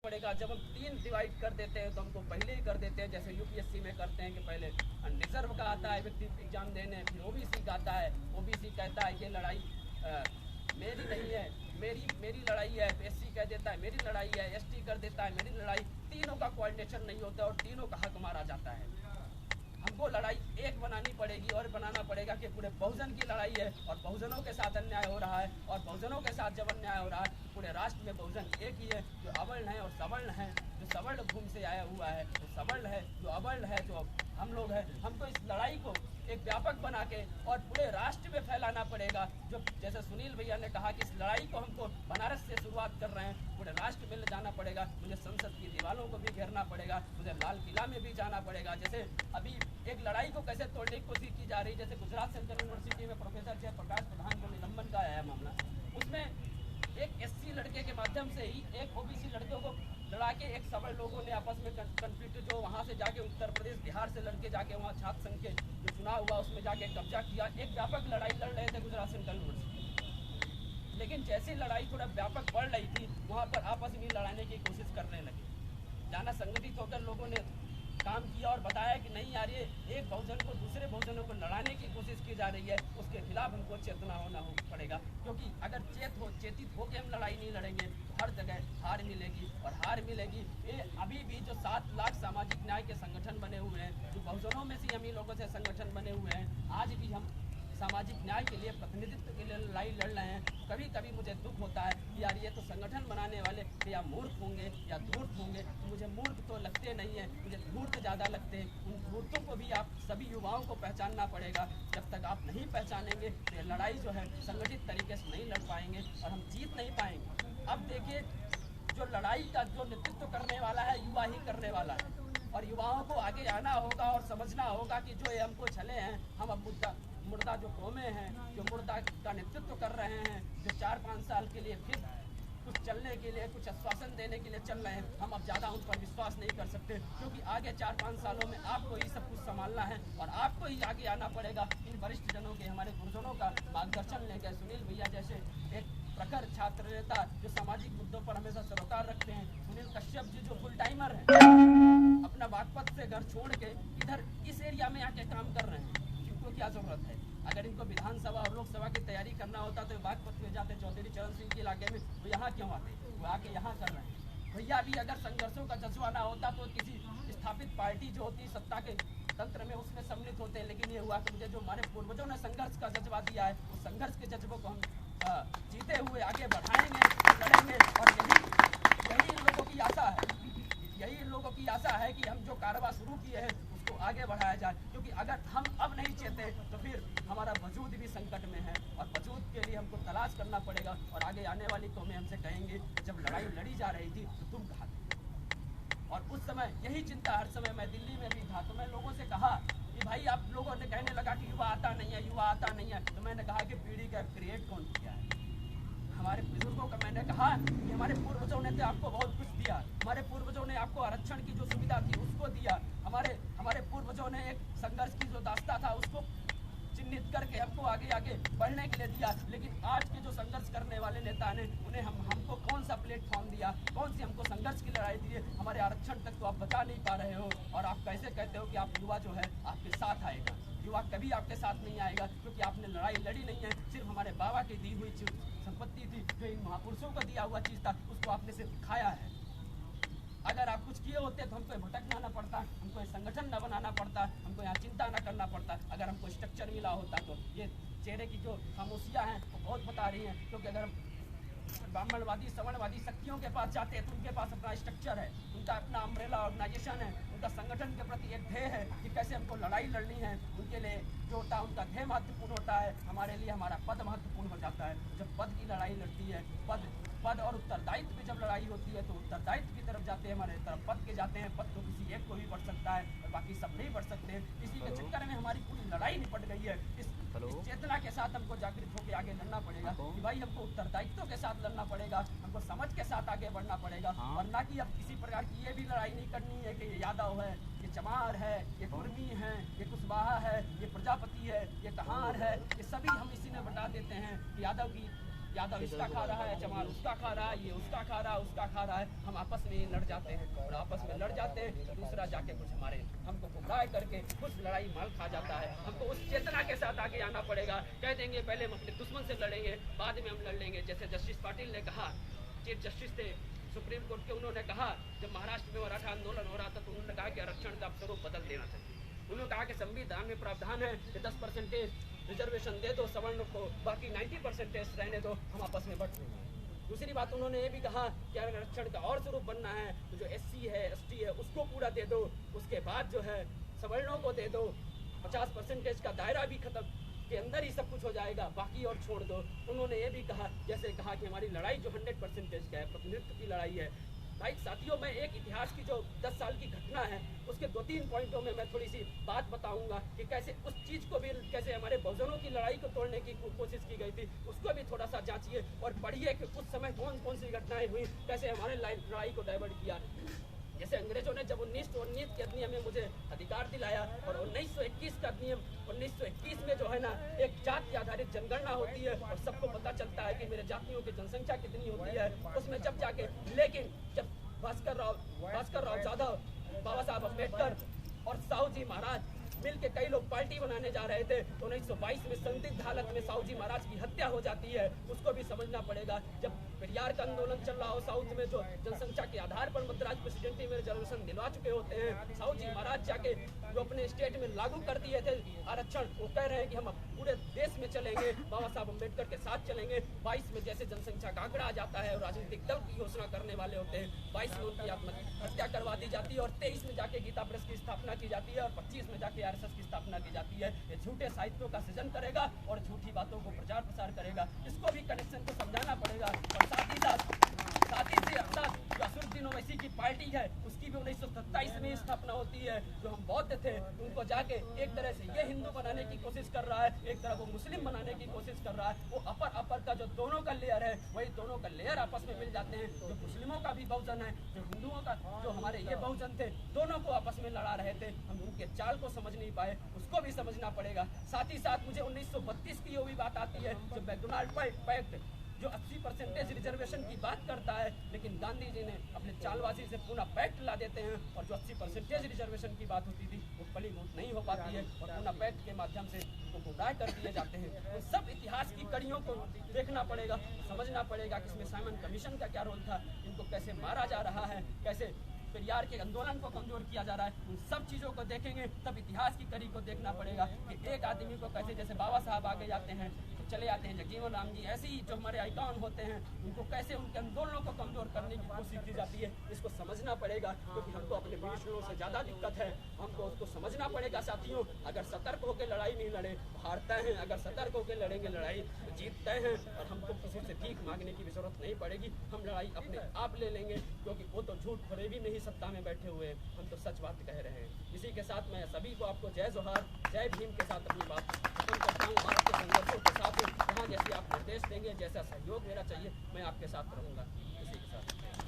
पड़ेगा। जब हम 3 डिवाइड कर देते हैं तो हमको पहले ही कर देते हैं, जैसे यूपीएससी में करते हैं कि पहले अनरिजर्व का आता है व्यक्ति एग्जाम देने, फिर ओबीसी का आता है। ओबीसी कहता है ये लड़ाई मेरी नहीं है, मेरी लड़ाई है, एससी कह देता है मेरी लड़ाई है, एसटी कर देता है मेरी लड़ाई। तीनों का कोऑर्डिनेशन नहीं होता और तीनों का हक मारा जाता है। हमको लड़ाई एक बनानी पड़ेगी और बनाना पड़ेगा कि पूरे बहुजन की लड़ाई है और बहुजनों के साथ अन्याय हो रहा है, और बहुजनों के साथ जब अन्याय हो रहा है पूरे राष्ट्र में बहुजन एक ही है, जो अवर्ण है और सवर्ण है। जो सवर्ण भूमि से आया हुआ है वो सवर्ण है, जो अवर्ण है जो हम लोग हैं। हमको इस लड़ाई को एक व्यापक बना के और पूरे राष्ट्र में फैलाना पड़ेगा। जो जैसे सुनील भैया ने कहा कि इस लड़ाई को हमको बनारस से शुरुआत कर रहे हैं, पूरे राष्ट्र में ले जाना पड़ेगा। मुझे संसद की दीवारों को भी घेरना पड़ेगा, मुझे लाल किला में भी जाना पड़ेगा। जैसे अभी एक लड़ाई को कैसे तोड़ने की कोशिश की जा रही है, जैसे गुजरात सेंट्रल यूनिवर्सिटी में प्रोफेसर जयप्रकाश प्रधान को निलंबन का आया मामला, उसमें एक एससी लड़के के माध्यम से ही एक ओबीसी लड़कों को लड़ा के एक सवर्ण लोगों ने आपस में कन्फ्लिक्ट, जो वहाँ से जाके उत्तर प्रदेश बिहार से लड़के जाके वहाँ छात्र संघ के जो चुनाव हुआ उसमें जाके कब्जा किया। एक व्यापक लड़ाई लड़ रहे थे गुजरात सेंट्रल यूनिवर्सिटी, लेकिन जैसी लड़ाई थोड़ा व्यापक बढ़ रही थी वहाँ पर आपस में लड़ाने की कोशिश करने लगे। जाना संगठित होकर लोगों ने काम किया और बताया कि नहीं यार ये एक बहुजन को दूसरे बहुजनों को लड़ाने की कोशिश की जा रही है, उसके खिलाफ हमको चेतना होना पड़ेगा। क्योंकि अगर चेतित होकर हम लड़ाई नहीं लड़ेंगे तो हर जगह हार मिलेगी, और हार मिलेगी। ये अभी भी जो 7 लाख सामाजिक न्याय के संगठन बने हुए हैं, जो बहुजनों में से हम ही लोगों से संगठन बने हुए हैं, आज भी हम सामाजिक न्याय के लिए, प्रतिनिधित्व के लिए लड़ाई लड़ रहे हैं। कभी कभी मुझे दुख होता है कि यार ये तो संगठन बनाने वाले या मूर्ख होंगे या धूर्त होंगे। मुझे मूर्ख तो लगते नहीं है, मुझे धूर्त ज़्यादा लगते हैं। उन धूर्तों को भी आप सभी युवाओं को पहचानना पड़ेगा। जब तक आप नहीं पहचानेंगे तो ये लड़ाई जो है संगठित तरीके से नहीं लड़ पाएंगे और हम जीत नहीं पाएंगे। अब देखिए, जो लड़ाई का जो नेतृत्व करने वाला है युवा ही करने वाला है, और युवाओं को आगे आना होगा और समझना होगा कि जो ये हमको चले हैं, हम अब मुर्दा जो कौमें हैं, जो मुर्दा का नेतृत्व कर रहे हैं, जो 4-5 साल के लिए फिर कुछ चलने के लिए, कुछ आश्वासन देने के लिए चल रहे हैं, हम अब ज़्यादा उन पर विश्वास नहीं कर सकते। क्योंकि आगे 4-5 सालों में आपको ही सब कुछ संभालना है और आपको ही आगे आना पड़ेगा। इन वरिष्ठ जनों के, हमारे गुरुजनों का मार्गदर्शन लेकर, सुनील भैया जैसे एक प्रखर छात्र नेता जो सामाजिक मुद्दों पर हमेशा सरोकार रखते हैं, सुनील कश्यप जी जो फुल टाइमर हैं, अपना बागपत से घर छोड़ के इधर इस एरिया में आके काम कर रहे हैं। इनको क्या जरूरत है? अगर इनको विधानसभा और लोकसभा की तैयारी करना होता तो बागपत में जाते, चौधरी चरण सिंह के इलाके में, वो यहाँ क्यों आते? वो आके यहाँ कर रहे हैं। भैया भी अगर संघर्षों का जज्बा ना होता तो किसी स्थापित पार्टी जो होती सत्ता के तंत्र में उसमें सम्मिलित होते हैं। लेकिन ये हुआ कि मुझे जो हमारे पूर्वजों ने संघर्ष का जज्बा दिया है, उस संघर्ष के जज्बों को हम जीते हुए आगे बढ़ाएंगे, लड़ेंगे। और यही इन लोगों की आशा है, यही इन लोगों की आशा है कि हम जो कारवां शुरू किए हैं उसको आगे बढ़ाया जाए। क्योंकि अगर हम अब नहीं चेते तो फिर हमारा वजूद भी संकट में है, और वजूद के लिए हमको तलाश करना पड़ेगा। और आगे आने वाली कौमें हमसे कहेंगे जब लड़ाई लड़ी जा रही थी तो तुम कहाँ थे? और उस समय यही चिंता हर समय, मैं दिल्ली में भी था तो मैं लोगों से कहा कि भाई आप लोगों ने कहने लगा कि युवा आता नहीं है, युवा आता नहीं है। तो मैंने कहा कि पीढ़ी का क्रिएट कौन किया है? हमारे बुजुर्गों का मैंने कहा कि हमारे पूर्वजों ने तो आपको बहुत कुछ दिया, हमारे पूर्वजों ने आपको आरक्षण की जो सुविधा थी उसको दिया, हमारे पूर्वजों ने एक संघर्ष की जो दास्ता था उसको चिन्हित करके हमको आगे आगे बढ़ने के लिए दिया। लेकिन आज के जो संघर्ष करने वाले नेता ने उन्हें हमको कौन सा प्लेटफॉर्म दिया, कौन सी हमको संघर्ष की लड़ाई दी है? हमारे आरक्षण तक तो आप बचा नहीं पा रहे हो। और आप कैसे कहते हो कि आप युवा जो है आपके साथ आएगा? युवा कभी आपके साथ नहीं आएगा, क्योंकि आपने लड़ाई लड़ी नहीं है। सिर्फ हमारे बाबा की दी हुई संपत्ति थी, जो इन महापुरुषों को दिया हुआ चीज़ था, उसको आपने सिर्फ खाया है। अगर आप कुछ किए होते तो हमको भटकना ना पड़ता, हमको संगठन न बनाना पड़ता, हमको यहाँ चिंता न करना पड़ता। अगर हमको स्ट्रक्चर मिला होता तो ये चेहरे की जो खामोशियाँ हैं वो बहुत बता रही हैं। क्योंकि अगर ब्राह्मणवादी सवर्णवादी शक्तियों के पास जाते हैं तो उनके पास अपना स्ट्रक्चर है, उनका अपना अम्ब्रेला ऑर्गेनाइजेशन है, उनका संगठन के प्रति एक ध्येय है कि कैसे हमको लड़ाई लड़नी है। उनके लिए जो होता है उनका ध्येय महत्वपूर्ण होता है, हमारे लिए हमारा पद महत्वपूर्ण हो जाता है। जब पद की लड़ाई लड़ती है, पद और उत्तरदायित्व की जब लड़ाई होती है तो उत्तरदायित्व की तरफ जाते हैं, हमारे तरफ पद के जाते हैं। पद तो किसी एक को भी बढ़ सकता है और बाकी सब नहीं बढ़ सकते हैं। इसी के चक्कर में हमारी पूरी लड़ाई निपट गई है। इस चेतना के साथ हमको जागृत होकर आगे लड़ना पड़ेगा कि भाई हमको उत्तरदायित्व के साथ लड़ना पड़ेगा, हमको समझ के साथ आगे बढ़ना पड़ेगा। और ना कि अब किसी प्रकार की ये भी लड़ाई नहीं करनी है कि ये यादव है, ये चमार है, ये कुर्मी है, ये कुशवाहा है, ये प्रजापति है, ये कहार है, ये सभी हम इसी में बता देते हैं कि यादव इसका खा रहा है, चमार उसका खा रहा है, ये उसका खा रहा है, उसका खा रहा है। हम आपस में लड़ जाते हैं और आपस में लड़ जाते हैं, दूसरा जाके कुछ हमारे हमको गुमराह करके कुछ लड़ाई माल खा जाता है। हमको उस चेतना के साथ आगे आना पड़ेगा। कह देंगे पहले हम अपने दुश्मन से लड़ेंगे, बाद में हम लड़ लेंगे। जैसे जस्टिस पाटिल ने कहा, चीफ जस्टिस थे सुप्रीम कोर्ट के, उन्होंने कहा जब महाराष्ट्र में मराठा आंदोलन हो रहा था तो उन्होंने कहा कि आरक्षण का स्वरूप बदल देना चाहिए। उन्होंने कहा कि संविधान में प्रावधान है कि 10% रिजर्वेशन दे दो सवर्ण को, बाकी 90% रहने दो, हम आपस में बट लेंगे। दूसरी बात उन्होंने ये भी कहा कि आरक्षण का और स्वरूप बनना है तो जो SC है ST है उसको पूरा दे दो, उसके बाद जो है सवर्णों को दे दो, 50% का दायरा भी खत्म के अंदर ही सब कुछ हो जाएगा, बाकी और छोड़ दो। उन्होंने ये भी कहा, जैसे कहा कि हमारी लड़ाई जो 100% का है, प्रतिनिधित्व की लड़ाई है। भाई साथियों, मैं एक इतिहास की जो 10 साल की घटना है उसके 2-3 पॉइंटों में मैं थोड़ी सी बात बताऊंगा कि कैसे उस चीज़ को भी, कैसे हमारे बहुजनों की लड़ाई को तोड़ने की कोशिश की गई थी, उसको भी थोड़ा सा जांचिए और पढ़िए कि उस समय कौन कौन सी घटनाएं हुई, कैसे हमारे लड़ाई को डाइवर्ट किया। जैसे अंग्रेजों ने जब 1919 के अधिनियम में मुझे अधिकार दिलाया और 1921 का अधिनियम, 1921 में जो है ना एक जाति आधारित जनगणना होती है और सबको पता चलता है कि मेरे जातियों की जनसंख्या कितनी होती है। उसमें जब जाके, लेकिन जब भास्कर राव जाधव, बाबा साहब अम्बेडकर और साहू जी महाराज मिल के कई लोग पार्टी बनाने जा रहे थे तो 1922 में संदिग्ध हालत में साहू जी महाराज की हत्या हो जाती है, उसको भी समझना पड़ेगा। जब पेरियार का आंदोलन चल रहा हो साउथ में, जो जनसंख्या के आधार पर मद्रास प्रेसिडेंसी में रिजर्वेशन दिलवा चुके होते हैं, साहू जी महाराज जाके जो अपने स्टेट में लागू कर दिए थे आरक्षण, वो कह रहे हैं कि हम पूरे देश में चलेंगे, बाबा साहब अम्बेडकर के साथ चलेंगे। 22 में जैसे जनसंख्या का आंकड़ा आ जाता है और राजनीतिक दल की घोषणा करने वाले होते हैं, 22 में उनकी आत्महत्या करवा दी जाती है और 23 में जाके गीता प्रेस की स्थापना की जाती है और 25 में जाके RSS की स्थापना की जाती है। ये झूठे साहित्यों का सृजन करेगा और झूठी बातों को प्रचार प्रसार करेगा, इसको भी कनेक्शन को समझाना पड़ेगा। और साथ ही जो असुरुद्दीन ओवैसी की पार्टी है उसकी भी 1927 में स्थापना होती है। जो हम बौद्ध थे उनको जाके एक तरह से ये हिंदू बनाने की कोशिश कर रहा है, एक तरह वो मुस्लिम बनाने की कोशिश कर रहा है। वो अपर का जो दोनों का लेयर है वही दोनों का लेयर आपस में मिल जाते हैं। जो मुस्लिमों का भी बहुजन है, जो हिंदुओं का, जो हमारे ये बहुजन थे, दोनों को आपस में लड़ा रहे थे। हम उनके चाल को समझ नहीं पाए, उसको भी समझना पड़ेगा। साथ ही साथ मुझे 1932 की वो भी बात आती है, जो मैकडोनाल्ड पैक्ट जो 80% रिजर्वेशन की बात करता है, लेकिन गांधी जी ने अपने चालबाजी से पूना पैक्ट ला देते हैं और जो 80% रिजर्वेशन की बात होती थी वो फलीभूत नहीं हो पाती है और पूना पैक्ट के माध्यम से उनको गुमराह कर दिए जाते हैं। तो सब इतिहास की कड़ियों को देखना पड़ेगा, समझना पड़ेगा कि इसमें साइमन कमीशन का क्या रोल था, इनको कैसे मारा जा रहा है, कैसे पेरियार के आंदोलन को कमजोर किया जा रहा है। उन सब चीज़ों को देखेंगे तब इतिहास की कड़ी को देखना पड़ेगा कि एक आदमी को कैसे, जैसे बाबा साहब आगे जाते हैं तो चले आते हैं, जगजीवन राम जी, ऐसे ही जो हमारे आइकॉन होते हैं उनको कैसे उनके आंदोलनों को कमजोर करने की कोशिश की जाती है, इसको समझना पड़ेगा। क्योंकि हमको अपने विषयों से ज़्यादा दिक्कत है, हमको उसको समझना पड़ेगा। साथियों, अगर सतर्क होकर लड़ाई नहीं लड़े हारते हैं, अगर सतर्क होकर लड़ेंगे लड़ाई तो जीतते हैं और हमको किसी से भीख मांगने की भी जरूरत नहीं पड़ेगी। हम लड़ाई अपने आप ले लेंगे, क्योंकि वो तो झूठ फरेबी में ही सत्ता में बैठे हुए हैं, हम तो सच बात कह रहे हैं। इसी के साथ मैं सभी को आपको जय जोहार, जय भीम के साथ अपनी बात खत्म करता हूँ। आपके संघर्षों के साथ जहाँ जैसे आप निर्देश देंगे, जैसा सहयोग मेरा चाहिए, मैं आपके साथ रहूँगा। इसी के साथ